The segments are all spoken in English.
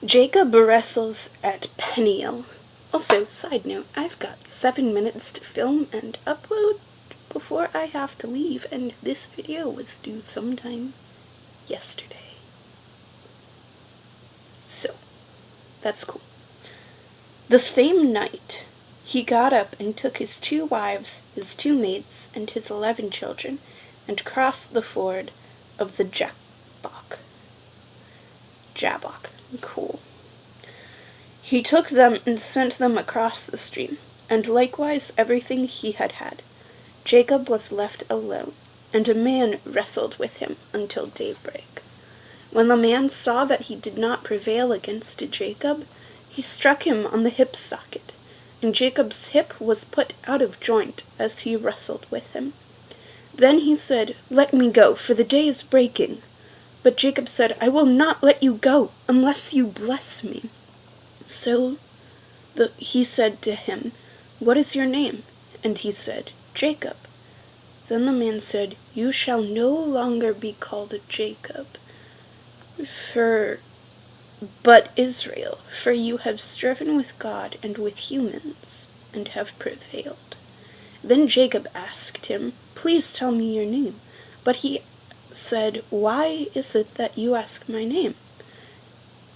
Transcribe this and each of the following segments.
Jacob wrestles at Peniel. Also, side note, I've got 7 minutes to film and upload before I have to leave, and this video was due sometime yesterday. So, that's cool. The same night, he got up and took his 2 wives, his 2 mates, and his 11 children, and crossed the ford of the Jabbok. Cool. He took them and sent them across the stream, and likewise everything he had had. Jacob was left alone, and a man wrestled with him until daybreak. When the man saw that he did not prevail against Jacob, he struck him on the hip socket, and Jacob's hip was put out of joint as he wrestled with him. Then he said, "Let me go, for the day is breaking." But Jacob said, "I will not let you go unless you bless me." So he said to him, "What is your name?" And he said, "Jacob." Then the man said, "You shall no longer be called Jacob, but Israel, for you have striven with God and with humans, and have prevailed." Then Jacob asked him, "Please tell me your name." But he said, "Why is it that you ask my name?"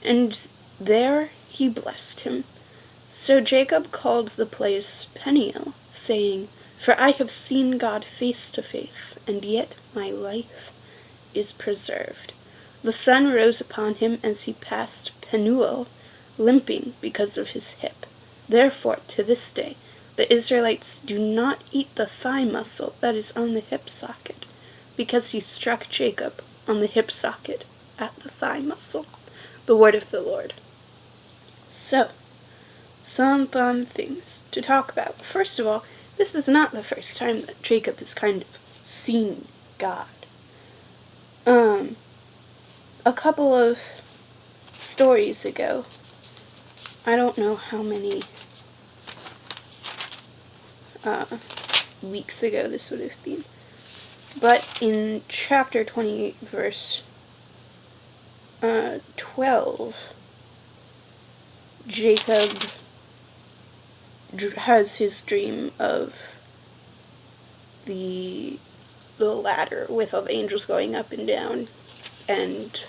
And there he blessed him. So Jacob called the place Peniel, saying, "For I have seen God face to face, and yet my life is preserved." The sun rose upon him as he passed Peniel, limping because of his hip. Therefore, to this day, the Israelites do not eat the thigh muscle that is on the hip socket, because he struck Jacob on the hip socket at the thigh muscle. The word of the Lord. So, some fun things to talk about. First of all, this is not the first time that Jacob has kind of seen God. A couple of stories ago, I don't know how many weeks ago this would have been, but in chapter 28, verse 12, Jacob has his dream of the ladder with all the angels going up and down, and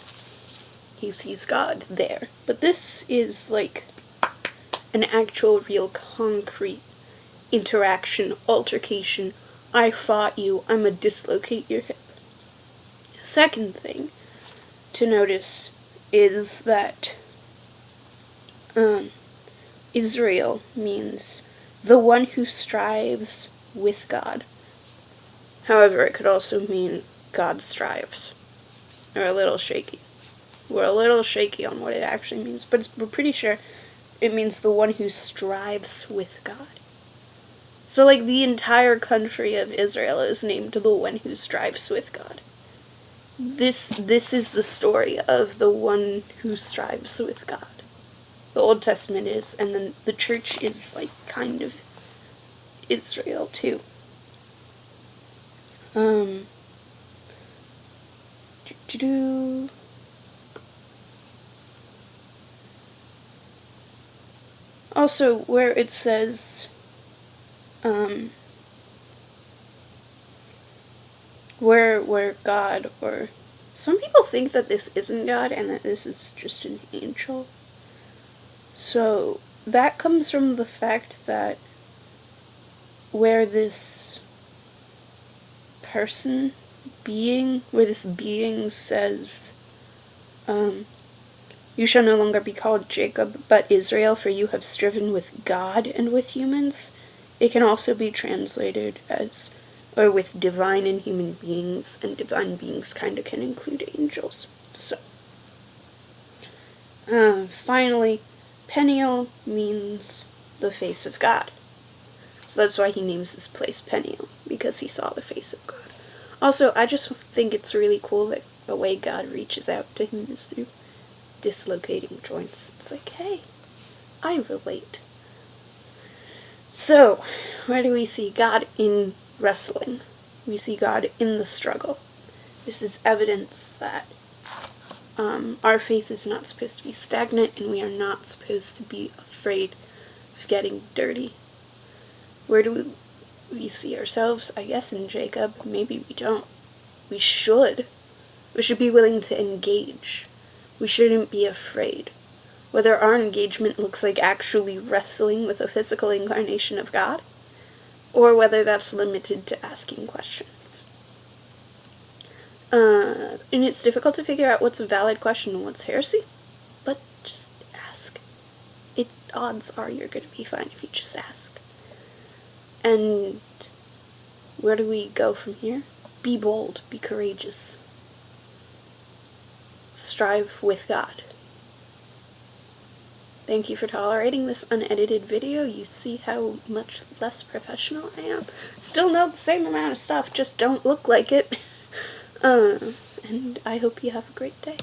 he sees God there. But this is like an actual, real, concrete interaction, altercation. I fought you, I'ma dislocate your hip. Second thing to notice is that Israel means the one who strives with God. However, it could also mean God strives. We're a little shaky. We're a little shaky on what it actually means, but we're pretty sure it means the one who strives with God. So, like, the entire country of Israel is named the one who strives with God. This is the story of the one who strives with God. The Old Testament is, and then the church is, like, kind of Israel, too. Also, where it says, where God, or some people think that this isn't God and that this is just an angel. So that comes from the fact that where this being says, "You shall no longer be called Jacob, but Israel, for you have striven with God and with humans," it can also be translated as, or with divine and human beings, and divine beings kind of can include angels. So, finally, Peniel means the face of God. So that's why he names this place Peniel, because he saw the face of God. Also, I just think it's really cool that the way God reaches out to him is through dislocating joints. It's like, hey, I relate. So, where do we see God in wrestling? We see God in the struggle. This is evidence that Our faith is not supposed to be stagnant, and we are not supposed to be afraid of getting dirty. Where do we see ourselves? I guess in Jacob. Maybe we don't. We should. We should be willing to engage. We shouldn't be afraid. Whether our engagement looks like actually wrestling with a physical incarnation of God, or whether that's limited to asking questions. And it's difficult to figure out what's a valid question and what's heresy, but just ask. Odds are you're going to be fine if you just ask. And where do we go from here? Be bold, be courageous. Strive with God. Thank you for tolerating this unedited video. You see how much less professional I am. Still know the same amount of stuff, just don't look like it. And I hope you have a great day.